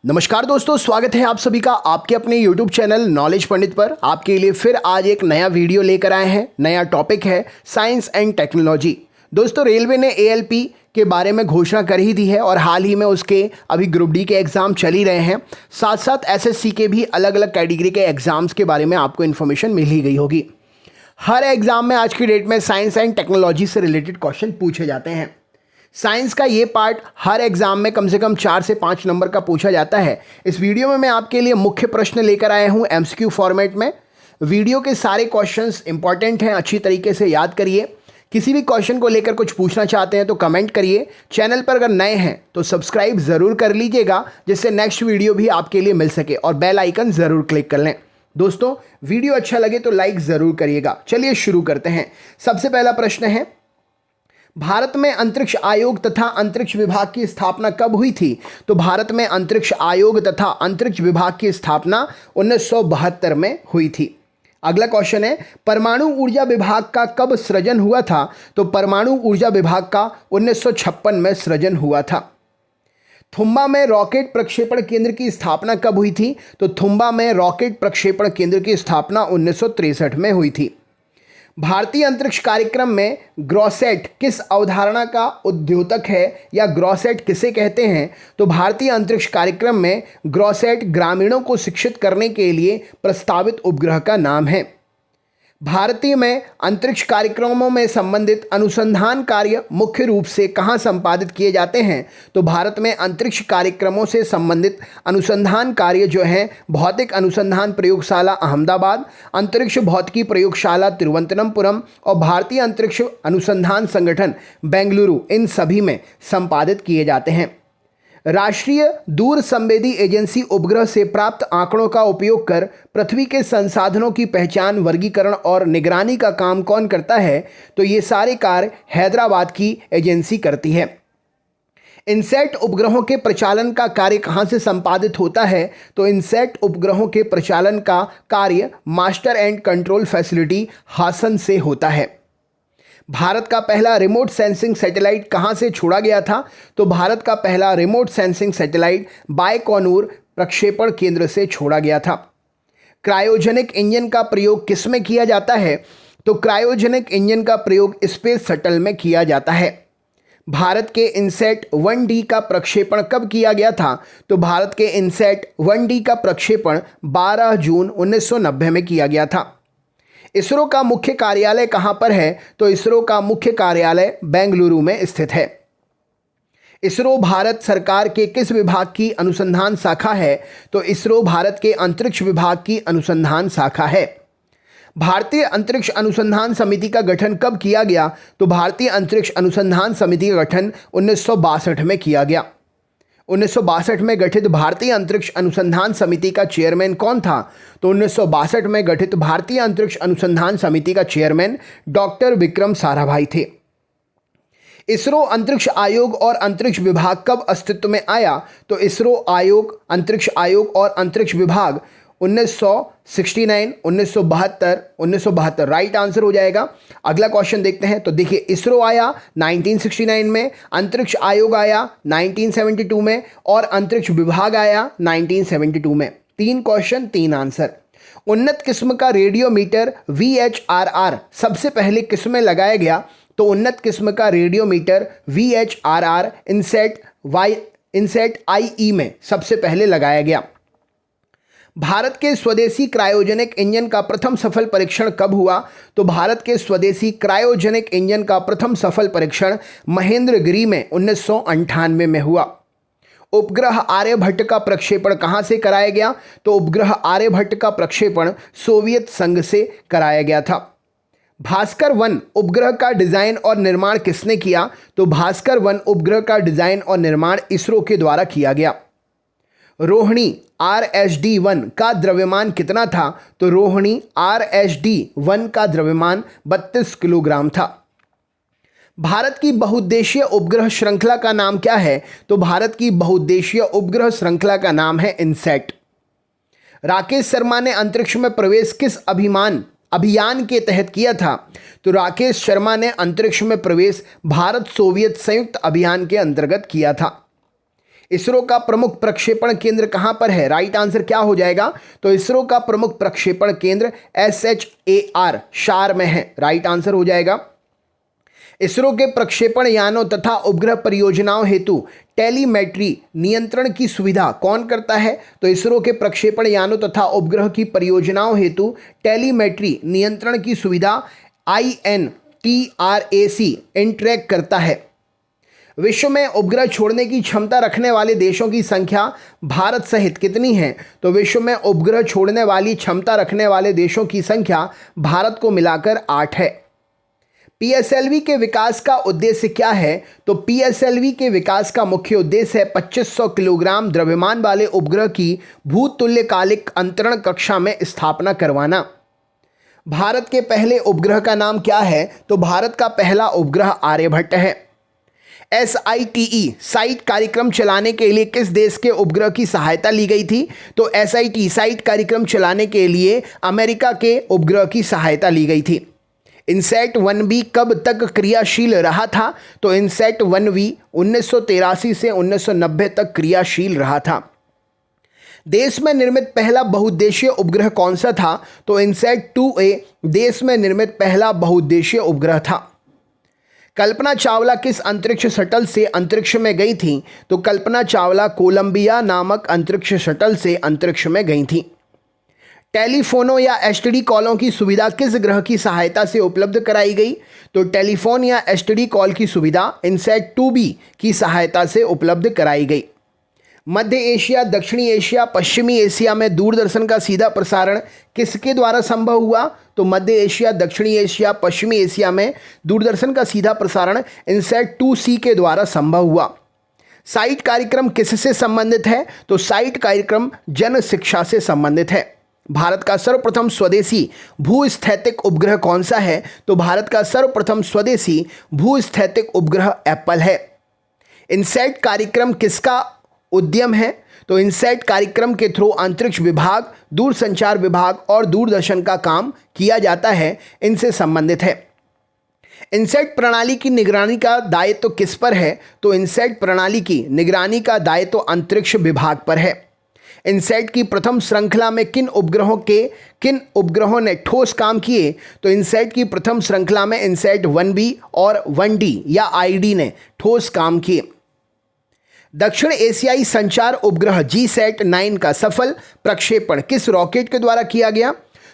नमस्कार दोस्तों, स्वागत है आप सभी का आपके अपने YouTube चैनल नॉलेज पंडित पर। आपके लिए फिर आज एक नया वीडियो लेकर आए हैं। नया टॉपिक है साइंस एंड टेक्नोलॉजी। दोस्तों, रेलवे ने ALP के बारे में घोषणा कर ही दी है और हाल ही में उसके अभी ग्रुप डी के एग्ज़ाम चल ही रहे हैं। साथ साथ SSC के भी अलग अलग कैटेगरी के एग्ज़ाम्स के बारे में आपको इन्फॉर्मेशन मिल ही गई होगी। हर एग्ज़ाम में आज की डेट में साइंस एंड टेक्नोलॉजी से रिलेटेड क्वेश्चन पूछे जाते हैं। साइंस का ये पार्ट हर एग्जाम में कम से कम 4 से 5 नंबर का पूछा जाता है। इस वीडियो में मैं आपके लिए मुख्य प्रश्न लेकर आया हूँ MCQ फॉर्मेट में। वीडियो के सारे क्वेश्चंस इंपॉर्टेंट हैं, अच्छी तरीके से याद करिए। किसी भी क्वेश्चन को लेकर कुछ पूछना चाहते हैं तो कमेंट करिए। चैनल पर अगर नए हैं तो सब्सक्राइब ज़रूर कर लीजिएगा, जिससे नेक्स्ट वीडियो भी आपके लिए मिल सके, और बेल आइकन ज़रूर क्लिक कर लें। दोस्तों, वीडियो अच्छा लगे तो लाइक ज़रूर करिएगा। चलिए शुरू करते हैं। सबसे पहला प्रश्न है, भारत में अंतरिक्ष आयोग तथा अंतरिक्ष विभाग की स्थापना कब हुई थी? तो भारत में अंतरिक्ष आयोग तथा अंतरिक्ष विभाग की स्थापना 1972 में हुई थी। अगला क्वेश्चन है, परमाणु ऊर्जा विभाग का कब सृजन हुआ था? तो परमाणु ऊर्जा विभाग का 1956 में सृजन हुआ था। थुम्बा में रॉकेट प्रक्षेपण केंद्र की स्थापना कब हुई थी? तो थुम्बा में रॉकेट प्रक्षेपण केंद्र की स्थापना 1963 में हुई थी। भारतीय अंतरिक्ष कार्यक्रम में ग्रोसैट किस अवधारणा का उद्योतक है, या ग्रोसैट किसे कहते हैं? तो भारतीय अंतरिक्ष कार्यक्रम में ग्रोसैट ग्रामीणों को शिक्षित करने के लिए प्रस्तावित उपग्रह का नाम है। भारतीय में अंतरिक्ष कार्यक्रमों में संबंधित अनुसंधान कार्य मुख्य रूप से कहाँ संपादित किए जाते हैं? तो भारत में अंतरिक्ष कार्यक्रमों से संबंधित अनुसंधान कार्य जो हैं, भौतिक अनुसंधान प्रयोगशाला अहमदाबाद, अंतरिक्ष भौतिकी प्रयोगशाला तिरुवनंतपुरम और भारतीय अंतरिक्ष अनुसंधान संगठन बेंगलुरु, इन सभी में संपादित किए जाते हैं। राष्ट्रीय दूर संवेदी एजेंसी उपग्रह से प्राप्त आंकड़ों का उपयोग कर पृथ्वी के संसाधनों की पहचान, वर्गीकरण और निगरानी का काम कौन करता है? तो ये सारे कार्य हैदराबाद की एजेंसी करती है। इनसैट उपग्रहों के प्रचालन का कार्य कहाँ से संपादित होता है? तो इनसैट उपग्रहों के प्रचालन का कार्य master and control facility Hassan से होता है। भारत का पहला रिमोट सेंसिंग सैटेलाइट कहां से छोड़ा गया था? तो भारत का पहला रिमोट सेंसिंग सैटेलाइट बायकोनूर प्रक्षेपण केंद्र से छोड़ा गया था। क्रायोजेनिक इंजन का प्रयोग किसमें किया जाता है? तो क्रायोजेनिक इंजन का प्रयोग स्पेस शटल में किया जाता है। भारत के इनसैट 1D का प्रक्षेपण कब किया गया था? तो भारत के इनसैट 1D का प्रक्षेपण 12 जून 1990 में किया गया था। इसरो का मुख्य कार्यालय कहाँ पर है? तो इसरो का मुख्य कार्यालय बेंगलुरु में स्थित है। इसरो भारत सरकार के किस विभाग की अनुसंधान शाखा है? तो इसरो भारत के अंतरिक्ष विभाग की अनुसंधान शाखा है। भारतीय अंतरिक्ष अनुसंधान समिति का गठन कब किया गया? तो भारतीय अंतरिक्ष अनुसंधान समिति का गठन 1962 में किया गया। 1962 में गठित भारतीय अंतरिक्ष अनुसंधान समिति का चेयरमैन कौन था? तो 1962 में गठित भारतीय अंतरिक्ष अनुसंधान समिति का चेयरमैन डॉक्टर विक्रम साराभाई थे। इसरो अंतरिक्ष आयोग और अंतरिक्ष विभाग कब अस्तित्व में आया? तो इसरो आयोग, अंतरिक्ष आयोग और अंतरिक्ष विभाग 1969, 1972 राइट आंसर हो जाएगा। अगला क्वेश्चन देखते हैं। तो देखिए, इसरो आया 1969 में, अंतरिक्ष आयोग आया 1972 में और अंतरिक्ष विभाग आया 1972 में। 3 क्वेश्चन 3 आंसर। उन्नत किस्म का रेडियोमीटर VHRR सबसे पहले किस में लगाया गया? तो उन्नत किस्म का रेडियोमीटर VHRR इनसैट IE में सबसे पहले लगाया गया। भारत के स्वदेशी क्रायोजेनिक इंजन का प्रथम सफल परीक्षण कब हुआ? तो भारत के स्वदेशी क्रायोजेनिक इंजन का प्रथम सफल परीक्षण महेंद्रगिरी में 1998 में हुआ। उपग्रह आर्यभट्ट का प्रक्षेपण कहां से कराया गया? तो उपग्रह आर्यभट्ट का प्रक्षेपण सोवियत संघ से कराया गया था। भास्कर 1 उपग्रह का डिजाइन और निर्माण किसने किया? तो भास्कर 1 उपग्रह का डिजाइन और निर्माण इसरो के द्वारा किया गया। रोहिणी RSD-1 का द्रव्यमान कितना था? तो रोहिणी RSD-1 का द्रव्यमान 32 किलोग्राम था। भारत की बहुउद्देशीय उपग्रह श्रृंखला का नाम क्या है? तो भारत की बहुउद्देशीय उपग्रह श्रृंखला का नाम है इनसैट। राकेश शर्मा ने अंतरिक्ष में प्रवेश किस अभियान के तहत किया था? तो राकेश शर्मा ने अंतरिक्ष में प्रवेश भारत सोवियत संयुक्त अभियान के अंतर्गत किया था। इसरो का प्रमुख प्रक्षेपण केंद्र कहां पर है? राइट आंसर क्या हो जाएगा? तो इसरो का प्रमुख प्रक्षेपण केंद्र SHAR शार में है। राइट आंसर हो जाएगा। इसरो के प्रक्षेपण यानों तथा उपग्रह परियोजनाओं हेतु टेलीमेट्री नियंत्रण की सुविधा कौन करता है? तो इसरो के प्रक्षेपण यानों तथा उपग्रह की परियोजनाओं हेतु टेलीमेट्री नियंत्रण की सुविधा INTRAC इंट्रैक करता है। विश्व में उपग्रह छोड़ने की क्षमता रखने वाले देशों की संख्या भारत सहित कितनी है? तो विश्व में उपग्रह छोड़ने वाली क्षमता रखने वाले देशों की संख्या भारत को मिलाकर 8 है। PSLV के विकास का उद्देश्य क्या है? तो PSLV के विकास का मुख्य उद्देश्य है 2500 किलोग्राम द्रव्यमान वाले उपग्रह की भूतुल्यकालिक अंतरण कक्षा में स्थापना करवाना। भारत के पहले उपग्रह का नाम क्या है? तो भारत का पहला उपग्रह आर्यभट्ट है। SITE साइट कार्यक्रम चलाने के लिए किस देश के उपग्रह की सहायता ली गई थी? तो SIT साइट कार्यक्रम चलाने के लिए अमेरिका के उपग्रह की सहायता ली गई थी। इनसैट 1B कब तक क्रियाशील रहा था? तो इनसैट 1B 1983 से 1990 तक क्रियाशील रहा था। देश में निर्मित पहला बहुउद्देशीय उपग्रह कौन सा था? तो इनसैट 2A देश में निर्मित पहला बहुउद्देशीय उपग्रह था। कल्पना चावला किस अंतरिक्ष शटल से अंतरिक्ष में गई थी? तो कल्पना चावला कोलंबिया नामक अंतरिक्ष शटल से अंतरिक्ष में गई थी। टेलीफोनों या STD कॉलों की सुविधा किस ग्रह की सहायता से उपलब्ध कराई गई? तो टेलीफोन या STD कॉल की सुविधा इनसैट 2B की सहायता से उपलब्ध कराई गई। मध्य एशिया, दक्षिणी एशिया, पश्चिमी एशिया में दूरदर्शन का सीधा प्रसारण किसके द्वारा संभव हुआ? तो मध्य एशिया, दक्षिणी एशिया, पश्चिमी एशिया में दूरदर्शन का सीधा प्रसारण इनसैट 2C के द्वारा संभव हुआ। साइट कार्यक्रम किससे संबंधित है? तो साइट कार्यक्रम जन शिक्षा से संबंधित है। भारत का सर्वप्रथम स्वदेशी भूस्थैतिक उपग्रह कौन सा है? तो भारत का सर्वप्रथम स्वदेशी भूस्थैतिक उपग्रह एप्पल है। इनसैट कार्यक्रम किसका उद्यम है? तो इनसैट कार्यक्रम के थ्रू अंतरिक्ष विभाग, दूरसंचार विभाग और दूरदर्शन का काम किया जाता है, इनसे संबंधित है। इनसैट प्रणाली की निगरानी का दायित्व किस पर है? तो इनसैट प्रणाली की निगरानी का दायित्व अंतरिक्ष विभाग पर है। इनसैट की प्रथम श्रृंखला में किन उपग्रहों ने ठोस काम किए? तो इनसैट की प्रथम श्रृंखला में इनसैट 1B और 1D या ID ने ठोस काम किए। दक्षिण एशियाई संचार उपग्रह GSAT-9 का सफल प्रक्षेपण किस रॉकेट के द्वारा किया गया?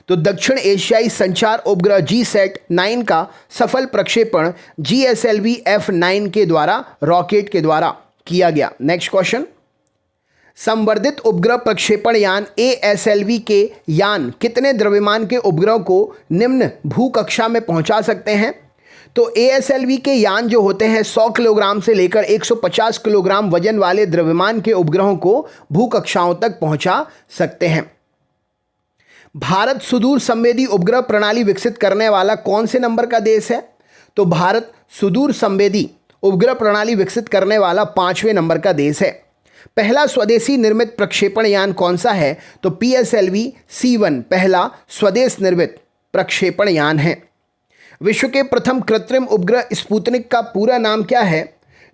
तो दक्षिण एशियाई संचार उपग्रह GSAT-9 का सफल प्रक्षेपण GSLV F9 के द्वारा रॉकेट के द्वारा किया गया। नेक्स्ट क्वेश्चन, संवर्धित उपग्रह प्रक्षेपण यान ASLV के यान कितने द्रव्यमान के उपग्रह को निम्न भूकक्षा में पहुंचा सकते हैं? तो ASLV के यान जो होते हैं 100 किलोग्राम से लेकर 150 किलोग्राम वजन वाले द्रव्यमान के उपग्रहों को भूकक्षाओं तक पहुंचा सकते हैं। भारत सुदूर संवेदी उपग्रह प्रणाली विकसित करने वाला कौन से नंबर का देश है? तो भारत सुदूर संवेदी उपग्रह प्रणाली विकसित करने वाला 5वें नंबर का देश है। पहला स्वदेशी निर्मित प्रक्षेपण यान कौन सा है? तो PSLV C1 पहला स्वदेश निर्मित प्रक्षेपण यान है। विश्व के प्रथम कृत्रिम उपग्रह स्पुतनिक का पूरा नाम क्या है?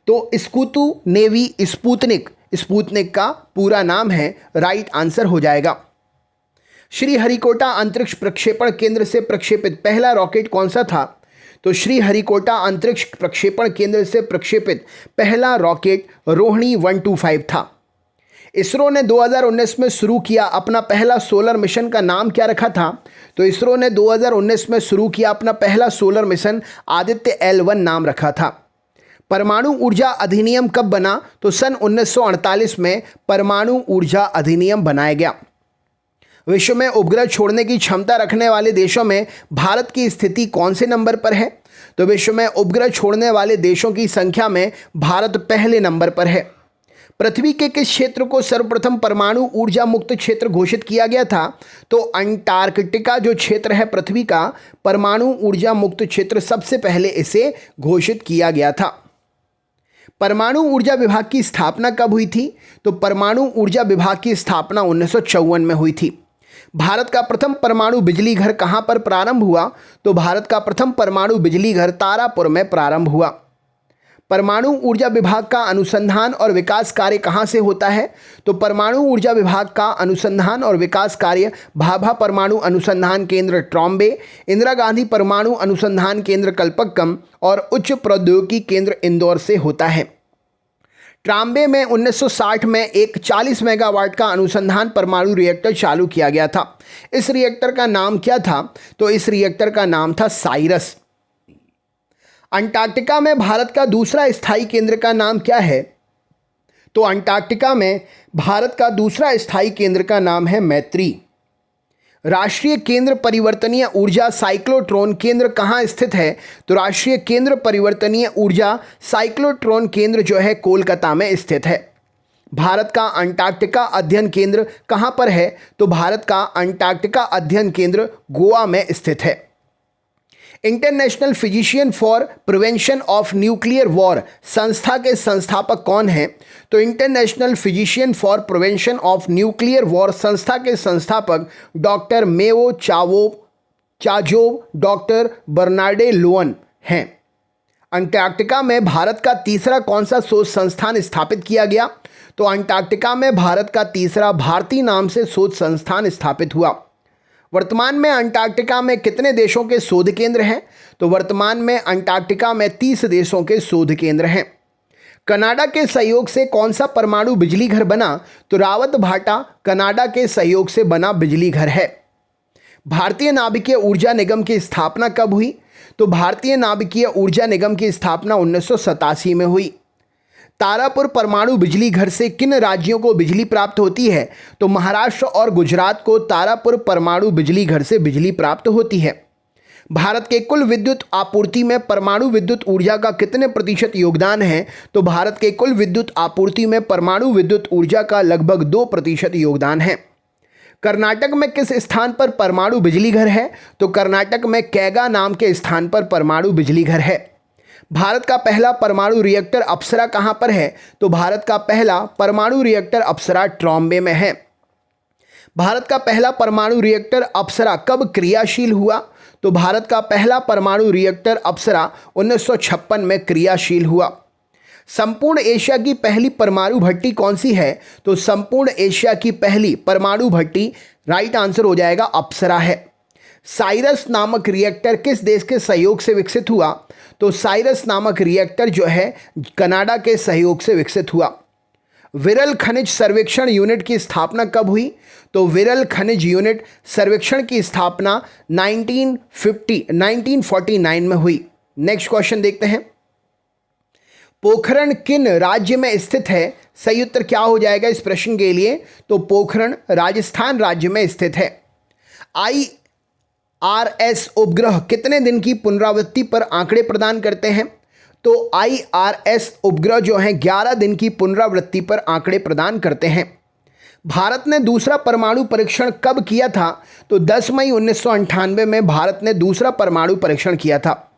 तो स्कुतु नेवी स्पुतनिक का पूरा नाम है। राइट आंसर हो जाएगा। श्रीहरिकोटा अंतरिक्ष प्रक्षेपण केंद्र से प्रक्षेपित पहला रॉकेट कौन सा था? तो श्रीहरिकोटा अंतरिक्ष प्रक्षेपण केंद्र से प्रक्षेपित पहला रॉकेट रोहिणी 125 था। इसरो ने 2019 में शुरू किया अपना पहला सोलर मिशन का नाम क्या रखा था? तो इसरो ने 2019 में शुरू किया अपना पहला सोलर मिशन आदित्य L1 नाम रखा था। परमाणु ऊर्जा अधिनियम कब बना? तो सन 1948 में परमाणु ऊर्जा अधिनियम बनाया गया। विश्व में उपग्रह छोड़ने की क्षमता रखने वाले देशों में भारत की स्थिति कौन से नंबर पर है? तो विश्व में उपग्रह छोड़ने वाले देशों की संख्या में भारत पहले नंबर पर है। पृथ्वी के किस क्षेत्र को सर्वप्रथम परमाणु ऊर्जा मुक्त क्षेत्र घोषित किया गया था? तो अंटार्कटिका जो क्षेत्र है पृथ्वी का परमाणु ऊर्जा मुक्त क्षेत्र, सबसे पहले इसे घोषित किया गया था। परमाणु ऊर्जा विभाग की स्थापना कब हुई थी? तो परमाणु ऊर्जा विभाग की स्थापना 1954 में हुई थी। भारत का प्रथम परमाणु बिजली घर कहां पर प्रारंभ हुआ? तो भारत का प्रथम परमाणु बिजली घर तारापुर में प्रारंभ हुआ। परमाणु ऊर्जा विभाग का अनुसंधान और विकास कार्य कहाँ से होता है? तो परमाणु ऊर्जा विभाग का अनुसंधान और विकास कार्य भाभा परमाणु अनुसंधान केंद्र ट्रॉम्बे, इंदिरा गांधी परमाणु अनुसंधान केंद्र कल्पक्कम और उच्च प्रौद्योगिकी केंद्र इंदौर से होता है। ट्रॉम्बे में 1960 में एक 40 मेगावाट का अनुसंधान परमाणु रिएक्टर चालू किया गया था। इस रिएक्टर का नाम क्या था? तो इस रिएक्टर का नाम था साइरस। अंटार्कटिका में भारत का दूसरा स्थायी केंद्र का नाम क्या है? तो अंटार्कटिका में भारत का दूसरा स्थायी केंद्र का नाम है मैत्री। राष्ट्रीय केंद्र परिवर्तनीय ऊर्जा साइक्लोट्रॉन केंद्र कहाँ स्थित है? तो राष्ट्रीय केंद्र परिवर्तनीय ऊर्जा साइक्लोट्रॉन केंद्र जो है कोलकाता में स्थित है। भारत का अंटार्कटिका अध्ययन केंद्र कहाँ पर है? तो भारत का अंटार्कटिका अध्ययन केंद्र गोवा में स्थित है। International physician for prevention of nuclear war संस्था के संस्थापक कौन हैं? तो international physician for prevention of nuclear war संस्था के संस्थापक डॉक्टर मेओ चाजोव, डॉक्टर बर्नार्डे लोअन हैं। अंटार्कटिका में भारत का तीसरा कौन सा शोध संस्थान स्थापित किया गया? तो अंटार्कटिका में भारत का तीसरा भारती नाम से शोध संस्थान स्थापित हुआ। वर्तमान में अंटार्कटिका में कितने देशों के शोध केंद्र हैं? तो वर्तमान में अंटार्कटिका में 30 देशों के शोध केंद्र हैं। कनाडा के सहयोग से कौन सा परमाणु बिजली घर बना? तो रावत भाटा कनाडा के सहयोग से बना बिजली घर है। भारतीय नाभिकीय ऊर्जा निगम की स्थापना कब हुई? तो भारतीय नाभिकीय ऊर्जा निगम की स्थापना 1987 में हुई। तारापुर परमाणु बिजली घर से किन राज्यों को बिजली प्राप्त होती है? तो महाराष्ट्र और गुजरात को तारापुर परमाणु बिजली घर से बिजली प्राप्त होती है। भारत के कुल विद्युत आपूर्ति में परमाणु विद्युत ऊर्जा का कितने प्रतिशत योगदान है? तो भारत के कुल विद्युत आपूर्ति में परमाणु विद्युत ऊर्जा का लगभग 2% योगदान है। कर्नाटक में किस स्थान पर परमाणु बिजली घर है? तो कर्नाटक में कैगा नाम के स्थान पर परमाणु बिजली घर है। भारत का पहला परमाणु रिएक्टर अप्सरा कहाँ पर है? तो भारत का पहला परमाणु रिएक्टर अप्सरा ट्रॉम्बे में है। भारत का पहला परमाणु रिएक्टर अप्सरा कब क्रियाशील हुआ? तो भारत का पहला परमाणु रिएक्टर अप्सरा 1956 में क्रियाशील हुआ। संपूर्ण एशिया की पहली परमाणु भट्टी कौन सी है? तो संपूर्ण एशिया की पहली परमाणु भट्टी राइट आंसर हो जाएगा अप्सरा है। साइरस नामक रिएक्टर किस देश के सहयोग से विकसित हुआ? तो साइरस नामक रिएक्टर जो है कनाडा के सहयोग से विकसित हुआ। विरल खनिज सर्वेक्षण यूनिट की स्थापना कब हुई? तो विरल खनिज यूनिट सर्वेक्षण की स्थापना 1949 में हुई। नेक्स्ट क्वेश्चन देखते हैं। पोखरण किन राज्य में स्थित है? सही उत्तर क्या हो जाएगा इस प्रश्न के लिए? तो पोखरण राजस्थान राज्य में स्थित है। IRS उपग्रह कितने दिन की पुनरावृत्ति पर आंकड़े प्रदान करते हैं? तो IRS उपग्रह जो हैं 11 दिन की पुनरावृत्ति पर आंकड़े प्रदान करते हैं। भारत ने दूसरा परमाणु परीक्षण कब किया था? तो 10 मई 1998 में भारत ने दूसरा परमाणु परीक्षण किया था।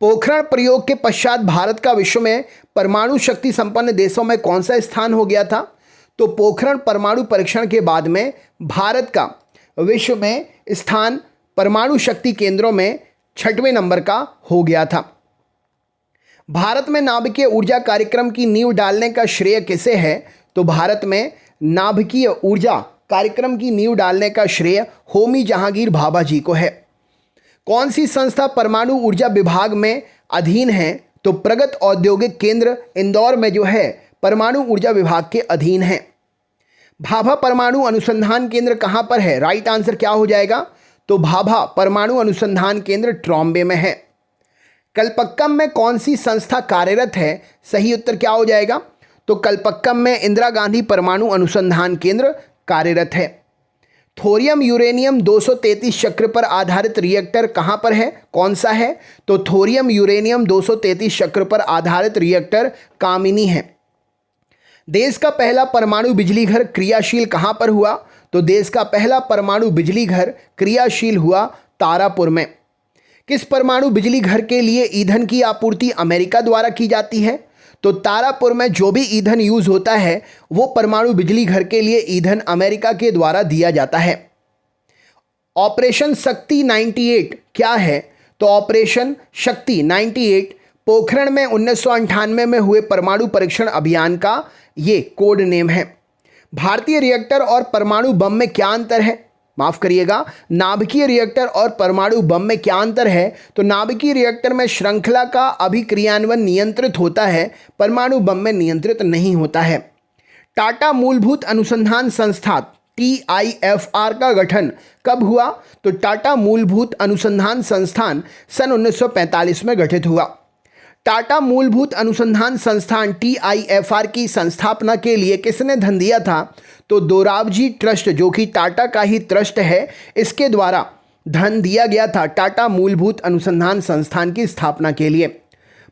पोखरण प्रयोग के पश्चात भारत का विश्व में परमाणु शक्ति संपन्न देशों में कौन सा स्थान हो गया था? तो पोखरण परमाणु परीक्षण के बाद में भारत का विश्व में स्थान परमाणु शक्ति केंद्रों में 6वें नंबर का हो गया था। भारत में नाभिकीय ऊर्जा कार्यक्रम की नींव डालने का श्रेय किसे है? तो भारत में नाभिकीय ऊर्जा कार्यक्रम की नींव डालने का श्रेय होमी जहांगीर भाभा जी को है। कौन सी संस्था परमाणु ऊर्जा विभाग में अधीन है? तो प्रगत औद्योगिक केंद्र इंदौर में जो है परमाणु ऊर्जा विभाग के अधीन है। भाभा परमाणु अनुसंधान केंद्र कहाँ पर है? राइट आंसर क्या हो जाएगा? तो भाभा परमाणु अनुसंधान केंद्र ट्रॉम्बे में है। कल्पक्कम में कौन सी संस्था कार्यरत है? सही उत्तर क्या हो जाएगा? तो कल्पक्कम में इंदिरा गांधी परमाणु अनुसंधान केंद्र कार्यरत है। थोरियम यूरेनियम 233 चक्र पर आधारित रिएक्टर कहाँ पर है? कौन सा है? तो थोरियम यूरेनियम 233 चक्र पर आधारित रिएक्टर कामिनी है। देश का पहला परमाणु बिजली घर क्रियाशील कहाँ पर हुआ? तो देश का पहला परमाणु बिजली घर क्रियाशील हुआ तारापुर में। किस परमाणु बिजली घर के लिए ईंधन की आपूर्ति अमेरिका द्वारा की जाती है? तो तारापुर में जो भी ईंधन यूज होता है वो परमाणु बिजली घर के लिए ईंधन अमेरिका के द्वारा दिया जाता है। ऑपरेशन शक्ति 98 क्या है? तो ऑपरेशन शक्ति 98 पोखरण में 1998 में हुए परमाणु परीक्षण अभियान का ये कोड नेम है। भारतीय रिएक्टर और परमाणु बम में क्या अंतर है? माफ करिएगा, नाभिकीय रिएक्टर और परमाणु बम में क्या अंतर है? तो नाभिकीय रिएक्टर में श्रृंखला का अभिक्रियान्वयन नियंत्रित होता है, परमाणु बम में नियंत्रित नहीं होता है। टाटा मूलभूत अनुसंधान संस्थान TIFR का गठन कब हुआ? तो टाटा मूलभूत अनुसंधान संस्थान सन 1945 में गठित हुआ। टाटा मूलभूत अनुसंधान संस्थान TIFR की संस्थापना के लिए किसने धन दिया था? तो दोराबजी ट्रस्ट, जो कि टाटा का ही ट्रस्ट है, इसके द्वारा धन दिया गया था टाटा मूलभूत अनुसंधान संस्थान की स्थापना के लिए।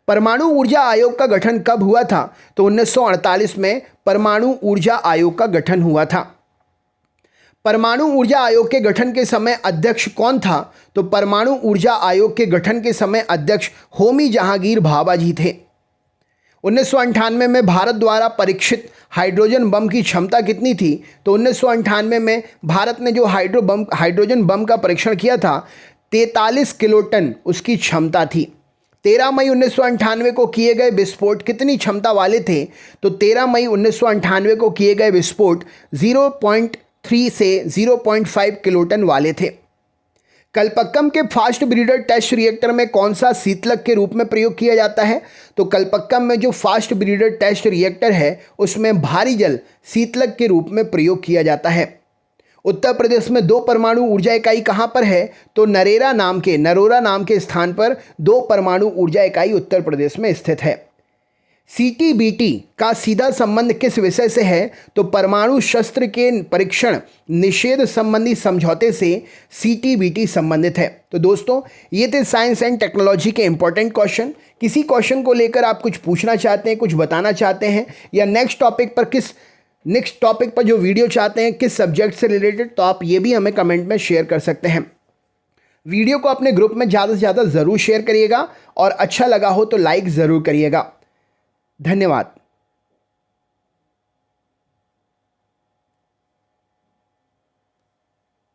परमाणु ऊर्जा आयोग का गठन कब हुआ था? तो 1948 में परमाणु ऊर्जा आयोग का गठन हुआ था। परमाणु ऊर्जा आयोग के गठन के समय अध्यक्ष कौन था? तो परमाणु ऊर्जा आयोग के गठन के समय अध्यक्ष होमी जहांगीर भाभा जी थे। 1998 में भारत द्वारा परीक्षित हाइड्रोजन बम की क्षमता कितनी थी? तो 1998 में भारत ने जो हाइड्रोजन बम का परीक्षण किया था, 43 किलोटन उसकी क्षमता थी। 13 मई 1998 को किए गए विस्फोट कितनी क्षमता वाले थे? तो 13 मई 1998 को किए गए विस्फोट 0.3 से 0.5 किलोटन वाले थे। कलपक्कम के फास्ट ब्रीडर टेस्ट रिएक्टर में कौन सा शीतलक के रूप में प्रयोग किया जाता है? तो कलपक्कम में जो फास्ट ब्रीडर टेस्ट रिएक्टर है उसमें भारी जल शीतलक के रूप में प्रयोग किया जाता है। उत्तर प्रदेश में 2 परमाणु ऊर्जा इकाई कहाँ पर है? तो नरोरा नाम के स्थान पर 2 परमाणु ऊर्जा इकाई उत्तर प्रदेश में स्थित है। CTBT का सीधा संबंध किस विषय से है? तो परमाणु शस्त्र के परीक्षण निषेध संबंधी समझौते से CTBT संबंधित है। तो दोस्तों, ये थे साइंस एंड टेक्नोलॉजी के इंपॉर्टेंट क्वेश्चन। किसी क्वेश्चन को लेकर आप कुछ पूछना चाहते हैं, कुछ बताना चाहते हैं, या नेक्स्ट टॉपिक पर जो वीडियो चाहते हैं किस सब्जेक्ट से रिलेटेड, तो आप ये भी हमें कमेंट में शेयर कर सकते हैं। वीडियो को अपने ग्रुप में ज़्यादा से ज़्यादा ज़रूर शेयर करिएगा और अच्छा लगा हो तो लाइक ज़रूर करिएगा। धन्यवाद।